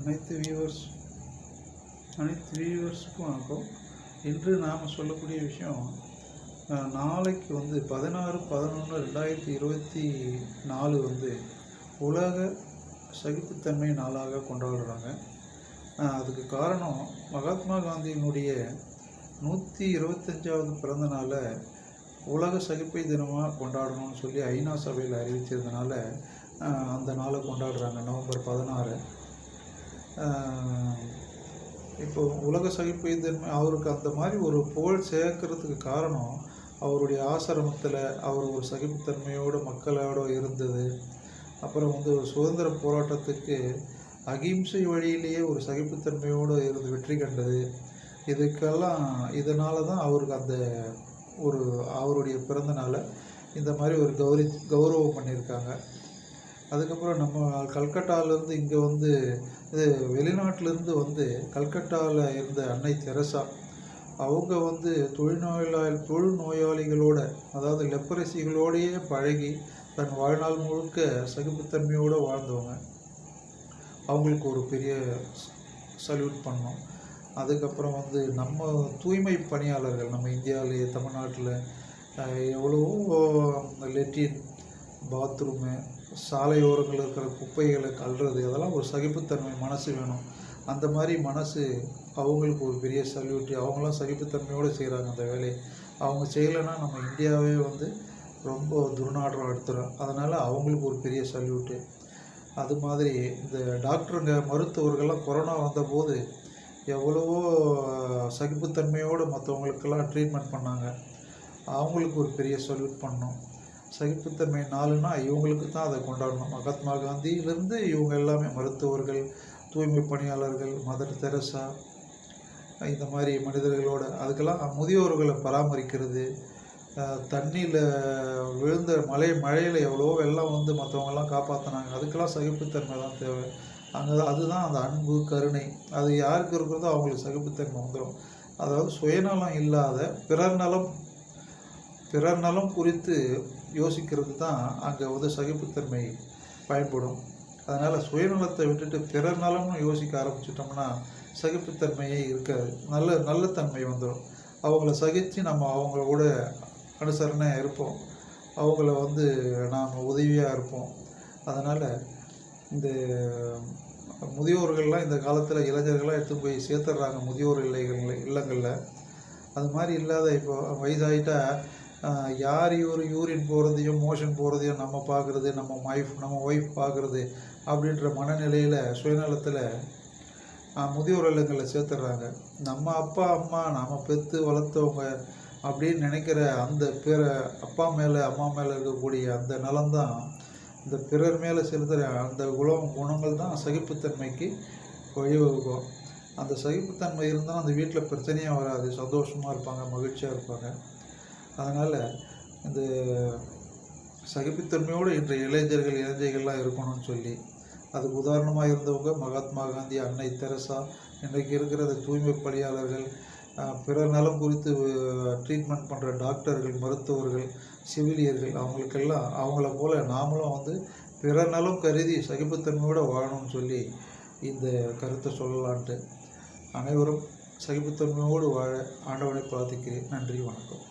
அனைத்து வியூவர்ஸுக்கும் வணக்கம். இன்று நாம் சொல்லக்கூடிய விஷயம், நாளைக்கு 16/11/2024 உலக சகிப்புத்தன்மை நாளாக கொண்டாடுறாங்க. அதுக்கு காரணம் மகாத்மா காந்தியினுடைய 125வது பிறந்த நாளை உலக சகிப்பை தினமாக கொண்டாடணும்னு சொல்லி ஐநா சபையில் அறிவித்ததுனால அந்த நாளை கொண்டாடுறாங்க. நவம்பர் 16. இப்போ உலக சகிப்பை தினம் அவருக்கு அந்த மாதிரி ஒரு புகழ் சேர்க்கறதுக்கு காரணம், அவருடைய ஆசிரமத்தில் அவர் ஒரு சகிப்புத்தன்மையோடு மக்களோடு இருந்தது. அப்புறம் சுதந்திர போராட்டத்துக்கு அகிம்சை வழியிலேயே ஒரு சகிப்புத்தன்மையோடு இருந்து வெற்றி கண்டது. இதனால தான் அவருக்கு அந்த அவருடைய பிறந்த நாளை இந்த மாதிரி ஒரு கௌரவம் பண்ணியிருக்காங்க. அதுக்கப்புறம் நம்ம கல்கட்டாவிலேருந்து இங்கே இது வெளிநாட்டிலேருந்து கல்கட்டாவில் இருந்த அன்னை தெரசா, அவங்க தொழுநோயாளிகளோட, அதாவது லெப்பரசிகளோடையே பழகி தன் வாழ்நாள் முழுக்க சகிப்புத்தன்மையோடு வாழ்ந்தவங்க. அவங்களுக்கு ஒரு பெரிய சல்யூட் பண்ணோம். அதுக்கப்புறம் நம்ம தூய்மை பணியாளர்கள், நம்ம இந்தியாவிலேயே தமிழ்நாட்டில் எவ்வளவோ லெட்டின், பாத்ரூமு, சாலையோரங்கள் இருக்கிற குப்பைகளை அள்ளுறது, அதெல்லாம் ஒரு சகிப்புத்தன்மை மனசு வேணும். அந்த மாதிரி மனசு அவங்களுக்கு ஒரு பெரிய சல்யூட்டு. அவங்களாம் சகிப்புத்தன்மையோடு செய்கிறாங்க அந்த வேலையை. அவங்க செய்யலைன்னா நம்ம இந்தியாவே ரொம்ப துர்நாற்றம் எடுத்துடும். அதனால் அவங்களுக்கு ஒரு பெரிய சல்யூட்டு. அது மாதிரி இந்த டாக்டருங்க, மருத்துவர்கள்லாம் கொரோனா வந்தபோது எவ்வளவோ சகிப்புத்தன்மையோடு மற்றவங்களுக்கெல்லாம் ட்ரீட்மெண்ட் பண்ணாங்க. அவங்களுக்கு ஒரு பெரிய சல்யூட் பண்ணோம். சகிப்புத்தன்மை நாளுன்னா இவங்களுக்கு தான் அதை கொண்டாடணும். மகாத்மா காந்தியிலேருந்து இவங்க எல்லாமே மருத்துவர்கள், தூய்மை பணியாளர்கள், மதர் தெரசா, இந்த மாதிரி மனிதர்களோட, அதுக்கெல்லாம் முதியோர்களை பராமரிக்கிறது, தண்ணியில் விழுந்த மழையில் எவ்வளோ வெள்ளம் மற்றவங்கெல்லாம் காப்பாற்றினாங்க. அதுக்கெல்லாம் சகிப்புத்தன்மை தான் தேவை. அதுதான் அந்த அன்பு, கருணை. அது யாருக்கு இருக்கிறதோ அவங்களுக்கு சகிப்புத்தன்மை வந்துடும். அதாவது சுயநலம் இல்லாத பிறர் நலம் குறித்து யோசிக்கிறது தான் அங்கே சகிப்புத்தன்மை பயன்படும். அதனால் சுயநலத்தை விட்டுட்டு பிறர் நலம்னு யோசிக்க ஆரம்பிச்சிட்டோம்னா சகிப்புத்தன்மையே இருக்காது. நல்ல தன்மை வந்துடும். அவங்கள சகித்து நம்ம அவங்களோட அனுசரணையாக இருப்போம். அவங்கள நாம் உதவியாக இருப்போம். அதனால் இந்த முதியோர்கள்லாம் இந்த காலத்தில் இளைஞர்கள்லாம் எடுத்து போய் சேர்த்துடுறாங்க முதியோர் இல்லங்களில். அது மாதிரி இல்லாத இப்போ வயதாகிட்டா யார் யூரின் போகிறதையும் மோஷன் போகிறதையும் நம்ம பார்க்குறது, நம்ம ஒய்ஃப் பார்க்குறது அப்படின்ற மனநிலையில் சுயநலத்தில் முதியோர் இல்லங்களில் சேர்த்துடுறாங்க. நம்ம அப்பா அம்மா நாம் பெற்று வளர்த்தவங்க அப்படின்னு நினைக்கிற அந்த அப்பா மேலே அம்மா மேலே இருக்கக்கூடிய அந்த நலம்தான் இந்த பிறர் மேலே செலுத்துகிற அந்த குணங்கள் தான் சகிப்புத்தன்மைக்கு வழிவகுக்கும். அந்த சகிப்புத்தன்மை இருந்தால் அந்த வீட்டில் பிரச்சனையாக வராது. சந்தோஷமாக இருப்பாங்க, மகிழ்ச்சியாக இருப்பாங்க. அதனால் இந்த சகிப்புத்தன்மையோடு இன்றைய இளைஞர்கள்லாம் இருக்கணும்னு சொல்லி அதுக்கு உதாரணமாக இருந்தவங்க மகாத்மா காந்தி, அன்னை தெரசா, இன்றைக்கு இருக்கிற தூய்மை பணியாளர்கள், பிறர் நலம் குறித்து ட்ரீட்மெண்ட் பண்ணுற டாக்டர்கள், மருத்துவர்கள், செவிலியர்கள், அவங்களுக்கெல்லாம் அவங்கள போல் நாமளும் பிறர் நலம் கருதி சகிப்புத்தன்மையோடு வாழணும்னு சொல்லி இந்த கருத்தை சொல்லலான்ட்டு. அனைவரும் சகிப்புத்தன்மையோடு வாழ ஆண்டவனை பிரார்த்திக்கிறேன். நன்றி, வணக்கம்.